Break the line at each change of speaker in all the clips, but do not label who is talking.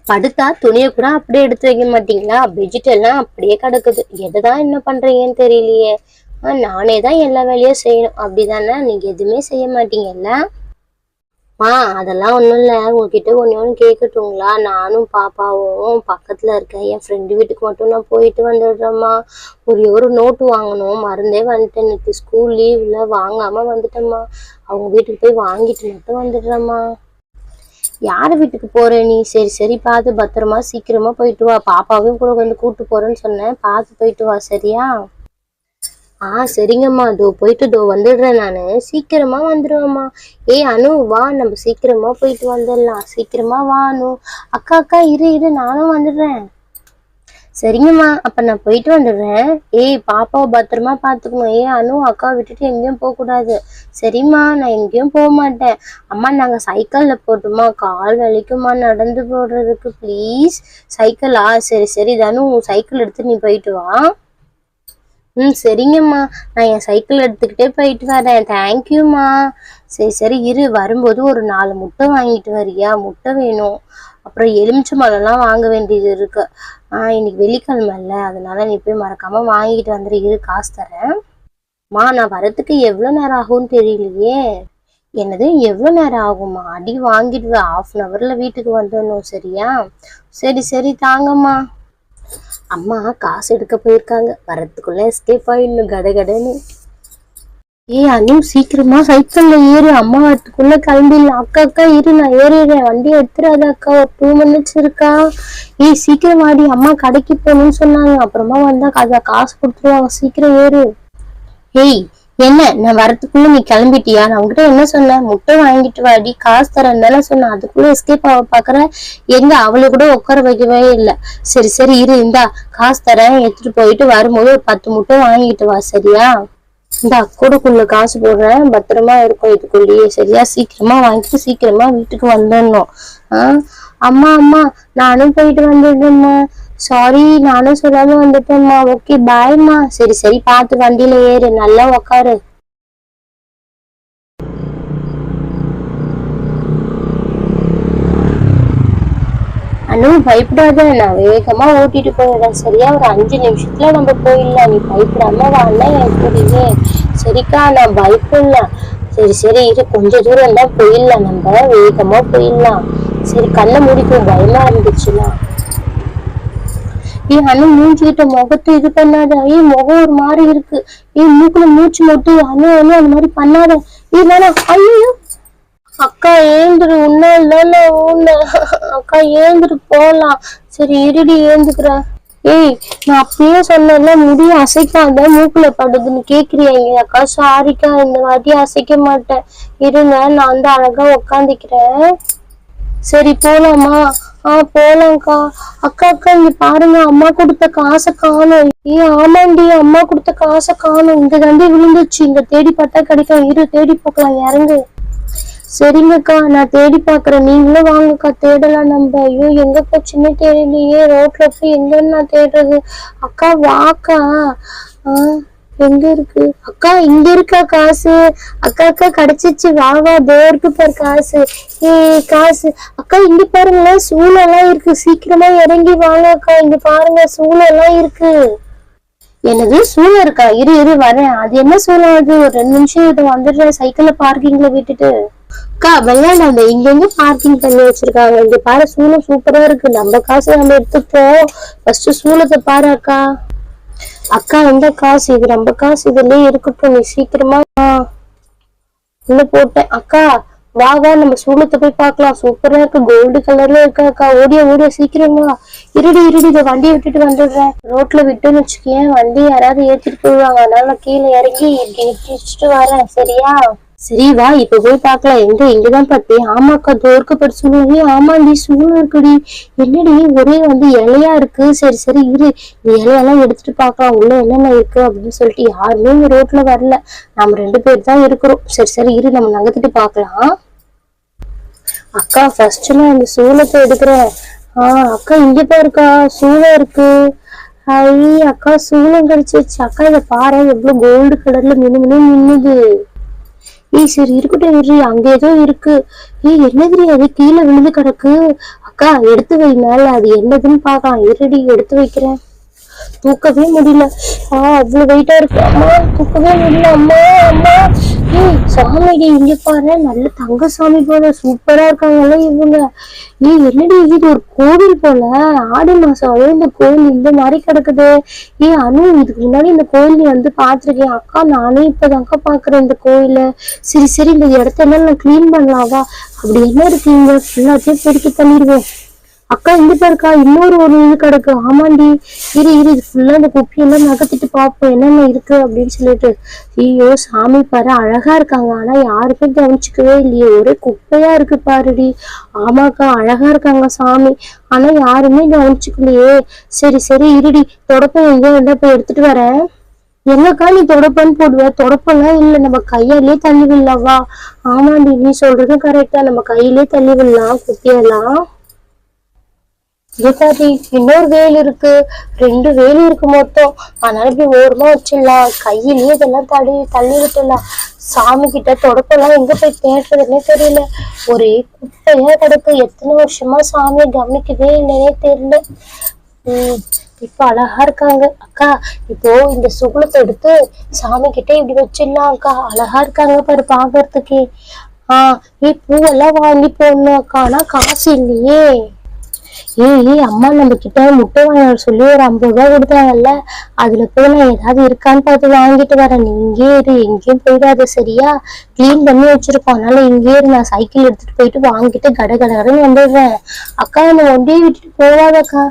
படுத்தா துணியை கூட அப்படியே எடுத்து வைக்க மாட்டீங்களா? பெட்ஷீட் எல்லாம் அப்படியே கிடக்குது. எதுதான் என்ன பண்றீங்கன்னு தெரியலையே. நானே தான் எல்லா வேலையும் செய்யணும் அப்படிதானே? நீங்க எதுவுமே செய்ய மாட்டீங்கல்ல? அதெல்லாம் ஒண்ணும் இல்ல. உங்ககிட்ட ஒண்ணு கேட்கட்டுங்களா? நானும் பாப்பாவும் பக்கத்துல இருக்க என் ஃப்ரெண்டு வீட்டுக்கு மட்டும் நான் போயிட்டு வந்துடுறேம்மா. ஒரு நோட்டு வாங்கணும், மறந்தே வந்துட்டேன். இன்னைக்கு ஸ்கூல் லீவ்ல வாங்காம வந்துட்டேம்மா. அவங்க வீட்டுக்கு போய் வாங்கிட்டு மட்டும் வந்துடுறேம்மா. யார் வீட்டுக்கு போற நீ? சரி சரி, பார்த்து பத்திரமா சீக்கிரமா போயிட்டு வா. பாப்பாவையும் கூட வந்து கூட்டு போறேன்னு சொன்னேன், பார்த்து போயிட்டு வா சரியா? சரிங்கம்மா, போயிட்டு வந்துடுறேன். நானு சீக்கிரமா வந்துடுவேம்மா. அனு வா, நம்ம சீக்கிரமா போயிட்டு வந்துடலாம். சீக்கிரமா வா அனு. அக்கா அக்கா, இரு இரு, நானும் வந்துடுறேன். சரிங்கம்மா, அப்ப நான் போயிட்டு வந்துடுறேன். பாப்பாவை பத்திரமா பாத்துக்கணும். அனு, அக்காவை விட்டுட்டு எங்கேயும் போக கூடாது. சரிம்மா, நான் எங்கேயும் போக மாட்டேன். அம்மா, நாங்க சைக்கிள்ல போட்டுமா? கால் வலிக்குமா நடந்து போடுறதுக்கு? ப்ளீஸ். சைக்கிளா? சரி சரி தனு, சைக்கிள் எடுத்து நீ போயிட்டு வா. சரிங்கம்மா, நான் என் சைக்கிள் எடுத்துக்கிட்டே போயிட்டு வரேன். தேங்க்யூம்மா. சரி சரி, இரு, வரும்போது ஒரு 4 முட்டை வாங்கிட்டு வரியா? முட்டை வேணும். அப்புறம் எலுமிச்சை மலைலாம் வாங்க வேண்டியது இருக்கு. இன்னைக்கு வெள்ளிக்கிழமை இல்ல, அதனால நீ போய் மறக்காம வாங்கிட்டு வந்துரு. இரு, காசு தரேன். நான் வரத்துக்கு எவ்வளவு நேரம் ஆகும்னு தெரியலையே. என்னது, எவ்வளவு நேரம் ஆகுமா? அடி வாங்கிடுவேன். 1/2 hourல வீட்டுக்கு வந்துடணும் சரியா? சரி சரி, தாங்கம்மா. அம்மா காசு எடுக்க போயிருக்காங்க, வரத்துக்குள்ள எஸ்கேப் ஆயிடணும் கடகடன்னு. அனு, சீக்கிரமா சைக்கிள்ல ஏறு, அம்மா வரத்துக்குள்ள கிளம்பிடலாம். அக்கா அக்கா, இரு, நான் ஏறிடுறேன். வண்டி எடுத்துறாத அக்கா, ஒரு 2 minutes இருக்கா? சீக்கிரம் வாடி, அம்மா கடைக்கு போகணும்னு சொன்னாங்க. அப்புறமா வந்தா காசு கொடுத்துருவாங்க. சீக்கிரம் ஏறு. என்ன, நான் வரத்துக்குள்ள நீ கிளம்பிட்டியா? நான் உங்ககிட்ட என்ன சொன்னேன்? முட்டை வாங்கிட்டு வாடி, காசு தரேன் தானே சொன்னேன். அதுக்குள்ள எஸ்கேப் ஆக பாக்குற. எங்க அவளை கூட உட்கார வைக்கவே இல்லை. சரி சரி, இரு, இந்தா காசு தரேன், எடுத்துட்டு போயிட்டு வரும்போது ஒரு 10 முட்டை வாங்கிட்டு வா சரியா? இந்த கூடக்குள்ள காசு போடுறேன், பத்திரமா இருக்கும் இதுக்குள்ளேயே சரியா? சீக்கிரமா வாங்கிட்டு சீக்கிரமா வீட்டுக்கு வந்துடணும். அம்மா அம்மா, நானும் போயிட்டு வந்துடுறேம்மா. சாரி, நானும் சொல்லாம வந்துட்டேம்மா. ஓகே, பாய்மா. சரி சரி, பார்த்து வண்டியில ஏறு, நல்லா உக்காரு. அனு, பயப்படாத, நான் வேகமா ஓட்டிட்டு போயிடுறேன் சரியா? ஒரு 5 நிமிஷத்துல நம்ம போயிடலாம். நீ பயப்படாம வாங்க என் கூடயே. சரிக்கா, நான் பயப்படல. சரி சரி, இரு, கொஞ்ச தூரம் தான் போயிடலாம், நம்ம வேகமா போயிடலாம். சரி, கண்ணை மூடிக்கும், பயமா இருந்துச்சுன்னா. அனு, மூஞ்சிக்கிட்ட முகத்தை இது பண்ணாத. முகம் ஒரு மாதிரி இருக்கு. மூக்குல மூச்சு மொட்டு. அனு அனு, அந்த மாதிரி பண்ணாத. வேணாம். ஐயோ அக்கா, ஏந்துரு, உன்ன உன்ன. அக்கா, ஏந்துரு, போலாம். சரி இருடி, ஏந்துக்குற. நான் அப்பயே சொன்னேன்ல, முடிய அசைக்காத, மூக்குல படுதுன்னு கேக்குறியா? அக்கா சாரிக்கா, இந்த வாட்டி அசைக்க மாட்டேன். இருங்க, நான் வந்து அழகா உக்காந்துக்கிறேன். சரி போலாமா? போலாம்க்கா. அக்கா அக்கா, இங்க பாருங்க, அம்மா கொடுத்த காசை காணும். ஆமாண்டி, அம்மா கொடுத்த காசை காணும். இங்க தாண்டி விழுந்துச்சு. இங்க தேடி பார்த்தா கிடைக்கும். இரு, தேடி பார்க்கலாம், இறங்கு. சரிங்கக்கா, நான் தேடி பாக்குறேன். நீங்களும் வாங்கக்கா, தேடலாம் நம்ம. ஐயோ, எங்க போச்சுன்னே தெரியலையே. ரோட்ல போய் எங்கன்னு நான் தேடுறது? அக்கா வாக்கா. எங்க இருக்கு? அக்கா, இங்க இருக்கா காசு? அக்கா அக்கா, கிடைச்சிச்சு. வா வா, இருக்கு பாரு காசு. காசு. அக்கா, இங்க பாருங்களேன், சூளெல்லாம் இருக்கு. சீக்கிரமா இறங்கி வாங்க அக்கா. இங்க பாருங்க, சூளெல்லாம் இருக்கு. என்னது, சூளம் இருக்கா? இரு இரு, வரேன். அது என்ன சூளம்? அது ஒரு 2 நிமிஷம் இது வந்துடுறேன். சைக்கிள்ல பார்க்கிங்ல விட்டுட்டு. அக்கா, விளையாடாத, இங்க எங்க பார்க்கிங் பண்ணி வச்சிருக்காங்க. இங்க பாரு, சூளம் சூப்பரா இருக்கு. நம்ம காசு நம்ம எடுத்துப்போம். ஃபர்ஸ்ட் சூளத்தை பாரு அக்கா. அக்கா, எந்த காசு? இது நம்ம காசு, இதுலயே இருக்கட்டும். நீ சீக்கிரமா உள்ள போட்டேன். அக்கா வா வா, நம்ம சூளத்தை போய் பார்க்கலாம். சூப்பரா இருக்கு, கோல்டு கலர்ல இருக்கு அக்கா. ஓடிய ஓடிய, சீக்கிரமா. இருடி இருடி, இதை வண்டியை விட்டுட்டு வந்துடுறேன். ரோட்ல விட்டுன்னு வச்சுக்கேன், வண்டி யாராவது ஏத்திட்டு போயிடுவாங்க. அதனால கீழே இறங்கி இடிச்சுட்டு வரேன் சரியா? சரி வா, இப்ப போய் பாக்கலாம். இங்கதான் பார்த்தேன். ஆமாக்கா, தோர்க்க படி சூழல். ஆமாண்டி, சூழல் இருக்குடி. என்னடி, ஒரே வந்து இலையா இருக்கு. சரி சரி, இரு, இந்த இலையெல்லாம் எடுத்துட்டு பாக்கலாம் உள்ள என்னென்ன இருக்கு அப்படின்னு சொல்லிட்டு. யாருமே இந்த ரோட்ல வரல, நம்ம 2 பேர் தான் இருக்கிறோம். சரி சரி, இரு, நம்ம நகர்த்திட்டு பாக்கலாம். அக்கா, ஃபர்ஸ்ட் நான் இந்த சூளத்தை எடுக்கிறேன். அக்கா, இங்க பாருக்கா, சூளம் இருக்கு. அக்கா, சூளம் கிடைச்சிருச்சு. அக்கா, இதை பாரு, எவ்வளவு கோல்டு கலர்ல மின்னுது. சரி இருக்கட்டும், இரு, அங்க ஏதோ இருக்கு. என்னது அது கீழே விழுந்து கிடக்கு? அக்கா எடுத்து வை மேல, அது என்னதுன்னு பாக்கலாம். இருடி எடுத்து வைக்கிறேன். தூக்கவே முடியல. அவ்வளவு வெயிட்டா இருக்கு. அம்மா தூக்கவே முடியல. அம்மா அம்மா. சாமிடி இங்க பாரு, நல்ல தங்க சாமி போல சூப்பரா இருக்காங்கல்ல இவங்க. என்னடி இது ஒரு கோவில் போல. ஆடி மாசம் இந்த கோவில் இந்த மாதிரி கிடக்குது. அனு, இதுக்கு முன்னாடி இந்த கோயில் நீ வந்து பாத்திருக்கேன். அக்கா நானே இப்பதான்க்கா பாக்குறேன் இந்த கோயில. சரி சரி, இந்த இடத்தெல்லாம் நான் கிளீன் பண்ணலாவா? அப்படி என்ன இருக்கு இங்க? எல்லாத்தையும் பெருக்கி பண்ணிடுவேன். அக்கா இங்க பாருக்கா, இன்னொரு ஒரு இது கிடக்கு. ஆமாண்டி, இரு ஃபுல்லா இந்த குப்பியெல்லாம் நகர்த்திட்டு பாப்போம் என்னென்ன இருக்கு அப்படின்னு சொல்லிட்டு. ஐயோ சாமி பாரு, அழகா இருக்காங்க. ஆனா யாருக்கும் கவனிச்சுக்கவே இல்லையே, ஒரே குப்பையா இருக்கு பாருடி. ஆமாக்கா அழகா இருக்காங்க சாமி, ஆனா யாருமே கவனிச்சுக்கலையே. சரி சரி இருடி, தொடப்பம் எங்க இருந்தா போய் எடுத்துட்டு வரேன். எங்கக்கா நீ தொடப்பன்னு போடுவ? தொடப்பெல்லாம் இல்ல, நம்ம கையாலே தள்ளி விடலாவா? ஆமாண்டி நீ சொல்றதும் கரெக்டா, நம்ம கையிலே தள்ளி விடலாம் குப்பியெல்லாம். பாட்டி இன்னொரு வேல் இருக்கு, 2 வேல் இருக்கு மொத்தம். அதனால இப்படி ஓரமா வச்சிடலாம், கையிலயே இதெல்லாம் தள்ளி விட்டுடலாம். சாமி கிட்ட தொடப்பெல்லாம் எங்க போய் தேடுறதுன்னே தெரியல, ஒரே குப்பையா கிடக்கு. எத்தனை வருஷமா சாமியை கவனிக்கவே இல்லைன்னே தெரியல. இப்ப அழகா இருக்காங்க. அக்கா இப்போ இந்த சுகுலத்தை எடுத்து சாமி கிட்ட இப்படி வச்சிடலாம். அக்கா அழகா இருக்காங்க பாரு பாக்குறதுக்கே. பூவெல்லாம் வாங்கி போடணும் அக்கா, ஆனா காசு இல்லையே. அம்மா நம்ம கிட்ட முட்டை வாங்க சொல்லி ஒரு 50 ரூபாய் கொடுத்தாங்கல்ல, அதுல போய் நான் ஏதாவது இருக்கான்னு பார்த்து வாங்கிட்டு வரேன். நீ இங்கே இரு, எங்கேயும் போயிடாது சரியா? கிளீன் பண்ணி வச்சிருக்கோம், அதனால இங்கே இரு. நான் சைக்கிள் எடுத்துட்டு போயிட்டு வாங்கிட்டு கடகடன்னு வந்துடுறேன். அக்கா என்னை ஒண்டியே விட்டுட்டு போவாதக்கா.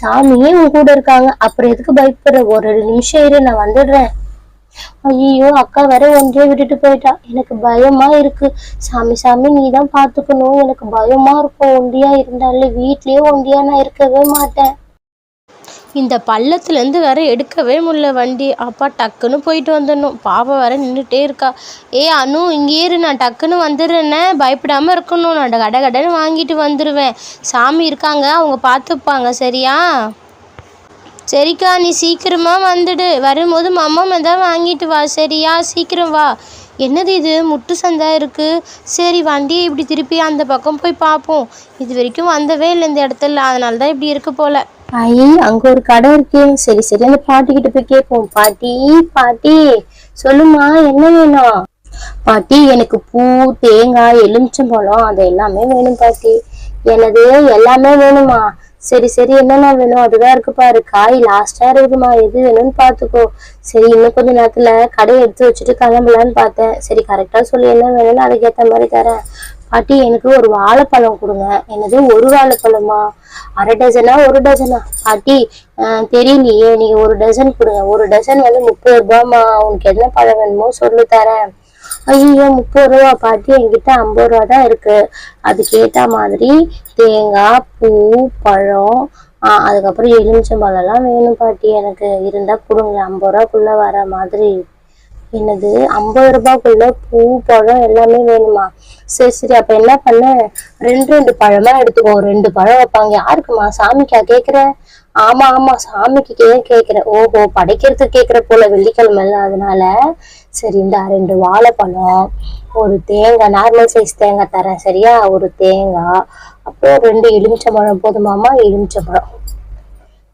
சாமியே உன் கூட இருக்காங்க, அப்புறம் எதுக்கு பயப்படுற? ஒரு 2 நிமிஷம் இரு, நான் வந்துடுறேன். ஐயோ அக்கா வேற ஒன்றே விட்டுட்டு போயிட்டா, எனக்கு பயமா இருக்கு. சாமி சாமி நீதான் பாத்துக்கணும், எனக்கு பயமா இருக்கும். ஒண்டியா இருந்தாலே வீட்லயே ஒண்டியா நான் இருக்கவே மாட்டேன். இந்த பள்ளத்துல இருந்து வேற எடுக்கவே முடியல வண்டி. அப்பா டக்குன்னு போயிட்டு வந்துடணும். பாப்பா வேற நின்றுட்டே இருக்கா. அனு இங்கே இரு, நான் டக்குன்னு வந்துடுறேன்னே, பயப்படாம இருக்கணும். நான் கடன்னு வாங்கிட்டு வந்துடுவேன். சாமி இருக்காங்க, அவங்க பார்த்துப்பாங்க சரியா? சரிக்கா நீ சீக்கிரமா வந்துடு, வரும்போது மம்மம் தான் வாங்கிட்டு வா சரியா? சீக்கிரம் வா. என்னது இது முட்டு சந்தா இருக்கு? சரி வண்டியை இப்படி திருப்பி அந்த பக்கம் போய் பார்ப்போம். இது வரைக்கும் வந்தவே இல்லை இந்த இடத்துல, அதனால தான் இப்படி இருக்கு போல. அங்க ஒரு கடை இருக்கே. சரி சரி அந்த பாட்டி கிட்ட போய் கேட்போம். பாட்டி பாட்டி சொல்லுமா, என்ன வேணும்? பாட்டி எனக்கு பூ, தேங்காய், எலுமிச்சம்பழம் அது எல்லாமே வேணும் பாட்டி. எனது எல்லாமே வேணுமா? சரி சரி என்னென்ன வேணும் அதுதான் இருக்கு பாரு. காய் லாஸ்டா இருக்குமா, எது வேணும்னு பாத்துக்கோ. சரி இன்னும் கொஞ்ச நேரத்துல கடையை எடுத்து வச்சுட்டு கிளம்பலான்னு பார்த்தேன். சரி கரெக்டா சொல்லி என்ன வேணும்னு அதுக்கேற்ற மாதிரி தரேன். பாட்டி எனக்கு ஒரு வாழைப்பழம் கொடுங்க. என்னது ஒரு வாழைப்பழமா? 1/2 டஜனா 1 டஜனா? பாட்டி தெரியலையே, நீங்க 1 டஜன் கொடுங்க. 1 டஜன் வந்து 30 ரூபாய்மா. உனக்கு என்ன பழம் வேணுமோ சொல்லு தரேன். ஐயோ 30 ரூபா பாட்டி, என்கிட்ட 50 ரூபா தான் இருக்கு. அதுக்கு ஏத்த மாதிரி தேங்காய், பூ, பழம், அதுக்கப்புறம் எலுமிச்சம்பழம் எல்லாம் வேணும் பாட்டி. எனக்கு இருந்தா கொடுங்க, 50 ரூபாய்க்குள்ள வர மாதிரி. என்னது 50 ரூபாய்க்குள்ள பூ, பழம் எல்லாமே வேணுமா? சரி சரி அப்ப என்ன பண்ண, 2 பழமா எடுத்துக்கோ. 2 பழம் வைப்பாங்க. யாருக்குமா, சாமிக்கா கேக்குற? ஆமா ஆமா சாமிக்கு கேக்குறேன். ஓஹோ படைக்கிறதுக்கு கேக்குற போல, வெள்ளிக்கிழமை அதனால. சரி இந்த 2 வாழைப்பழம், ஒரு தேங்காய், நார்மல் சைஸ் தேங்காய் தரேன் சரியா? ஒரு தேங்காய், அப்புறம் 2 எலுமிச்சம்பழம் போதுமாமா? எலுமிச்சம்பழம்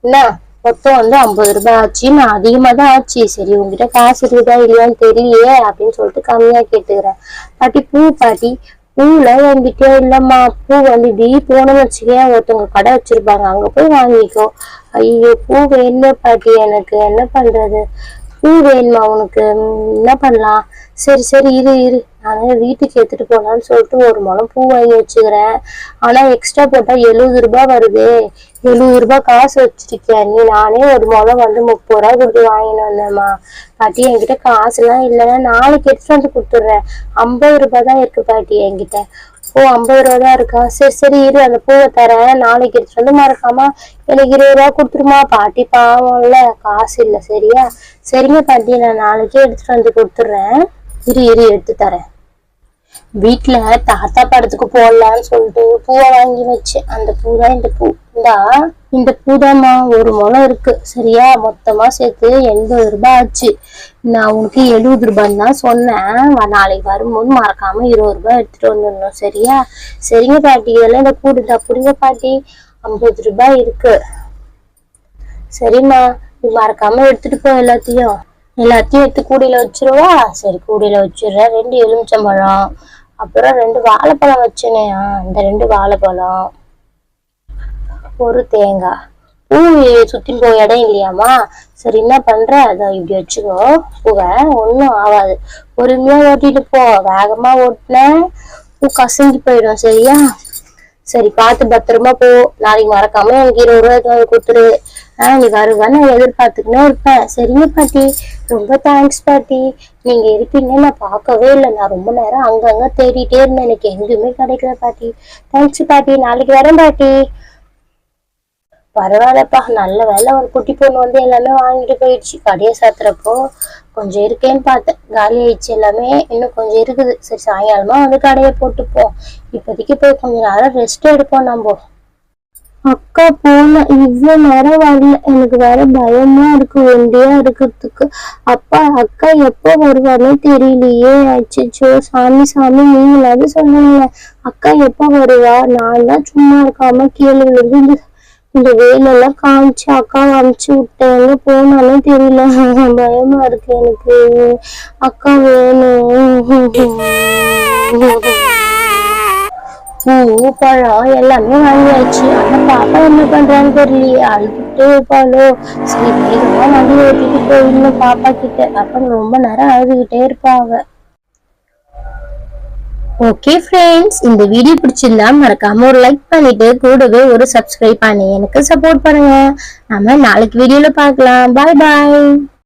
என்ன மொத்தம் வந்து 50 ரூபாய் ஆச்சு. நான் அதிகமா தான் ஆச்சு. சரி உங்ககிட்ட காசு இருக்குதா இல்லையான்னு தெரியலையே அப்படின்னு சொல்லிட்டு கம்மியா கேட்டுக்கிறேன். பாட்டி பூ பாட்டி, பூல என்கிட்ட இல்லம்மா. பூ வந்து இப்படி போனோம்னு வச்சுக்கேன், ஒருத்தவங்க கடை வச்சிருப்பாங்க, அங்க போய் வாங்கிக்கோ. ஐயோ பூ வேணுமே பாட்டி, எனக்கு என்ன பண்றது? பூ வேணுமா உனக்கு? என்ன பண்ணலாம்? சரி சரி இரு நானே வீட்டுக்கு எடுத்துட்டு போலான்னு சொல்லிட்டு ஒரு முழம் பூ வாங்கி வச்சுக்கிறேன். ஆனா எக்ஸ்ட்ரா போட்டா 70 ரூபாய் வருது. 70 ரூபாய் காசு வச்சிருக்கியா நீ? நானே ஒரு முழம் வந்து 30 ரூபாய் கொடுத்து வாங்கினு வந்தேம்மா. பாட்டி என்கிட்ட காசு எல்லாம் இல்லைன்னா நாளைக்கு எடுத்துட்டு வந்து கொடுத்துடுறேன். 50 ரூபாய் தான் இருக்கு பாட்டி என்கிட்ட. ஓ 50 ரூபா தான் இருக்கா? சரி சரி இரு, அந்த பூவை தரேன், நாளைக்கு எடுத்துட்டு வந்து மறக்காம எனக்கு 20 ரூபா கொடுத்துருமா. பாட்டி பாவம்ல, காசு இல்லை சரியா? சரிங்க பாட்டி, நான் நாளைக்கே எடுத்துட்டு வந்து கொடுத்துடுறேன். இரு எடுத்து தரேன். வீட்டுல தாத்தா படத்துக்கு போடலான்னு சொல்லிட்டு பூவை வாங்கி வச்சேன். அந்த பூ தான் இந்த பூ. இந்தா இந்த பூதாம்மா ஒரு முளம் இருக்கு சரியா, மொத்தமா சேர்த்து 80 ரூபாய் ஆச்சு. நான் உனக்கு 70 ரூபான்னு தான் சொன்னேன். நாளைக்கு வரும்போது மறக்காம 20 ரூபாய் எடுத்துட்டு வந்துடணும் சரியா. சரிங்க பாட்டி, இதெல்லாம் இந்த கூடுதா புரியுங்க பாட்டி. 50 ரூபாய் இருக்கு. சரிம்மா, நீ மறக்காம எடுத்துட்டு போ எல்லாத்தையும். எல்லாத்தையும் எடுத்து கூடையில வச்சிருவா. சரி, கூடையில வச்சிடுறேன். 2 எலுமிச்சம்பழம், அப்புறம் 2 வாழைப்பழம் வச்சேனே, இந்த 2 வாழைப்பழம், ஒரு தேங்காய். பூ சுத்தின் போய் இடம் இல்லையாமா. சரி, என்ன பண்ற, அதை இப்படி வச்சுக்கோ. பூவை ஒன்னும் ஆகாது, பொறுமையா ஓட்டிட்டு போ. வேகமா ஓட்டின பூ கசங்கி போயிடும் சரியா. சரி, பார்த்து பத்திரமா போ. நாளைக்கு மறக்காம எனக்கு 20 ரூபாய் கொடுத்துரு. நீ வருவான்னு நான் எதிர்பார்த்துக்கினே இருப்பேன். சரிங்க பாட்டி, ரொம்ப தேங்க்ஸ் பாட்டி. நீங்க இருப்பீங்கன்னு நான் பார்க்கவே இல்லை. நான் ரொம்ப நேரம் அங்கங்க தேடிட்டே இருந்தேன், எனக்கு எங்கேயுமே கிடைக்கல பாட்டி. தேங்க்ஸ் பாட்டி, நாளைக்கு வரேன் பாட்டி. பரவாயில்லப்பா, நல்ல வேலை ஒரு குட்டி பொண்ணு வந்து எல்லாமே வாங்கிட்டு போயிடுச்சு. கடையை சாத்துறப்போ கொஞ்சம் இருக்கேன்னு பார்த்தேன், காலி ஆயிடுச்சு எல்லாமே. இன்னும் கொஞ்சம் இருக்குது. சரி, சாயங்காலமா வந்து கடையை போட்டுப்போம். இப்போதைக்கு போய் கொஞ்ச நேரம் ரெஸ்ட் எடுப்போம் நம்ம. அக்கா போன இவ்வளவு நேரம் வரல, எனக்கு வேற பயமா இருக்கு ஒண்டியா இருக்கிறதுக்கு. அக்கா எப்போ வருவானே தெரியலையே. அச்சோ, சாமி சாமி, நீங்களாவது சொன்னீங்க அக்கா எப்போ வருவா. நான் தான் சும்மா இருக்காம கீழே விழுந்து இந்த வேலையெல்லாம் காமிச்சு அக்காவை அமுச்சு விட்டேன். எங்க போனாலும் தெரியல, பயமா இருக்கு எனக்கு. அக்கா வேணும். பூ பழம் எல்லாமே வாங்கியாச்சு. ஆனா பாப்பா என்ன பண்றான்னு தெரியலையே, அழுதுகிட்டே இருப்பாளோ. சரி, வேகமா வண்டி ஓட்டிட்டு போயிடணும் பாப்பா கிட்ட. அப்ப ரொம்ப நேரம் அழுதுகிட்டே இருப்பாங்க. ஓகே ஃப்ரெண்ட்ஸ், இந்த வீடியோ பிடிச்சிருந்தா மறக்காம ஒரு லைக் பண்ணிட்டு கூடவே ஒரு சப்ஸ்கிரைப் பண்ணி எனக்கு சப்போர்ட் பண்ணுங்க. நம்ம நாளைக்கு வீடியோல பார்க்கலாம். பாய் பாய்.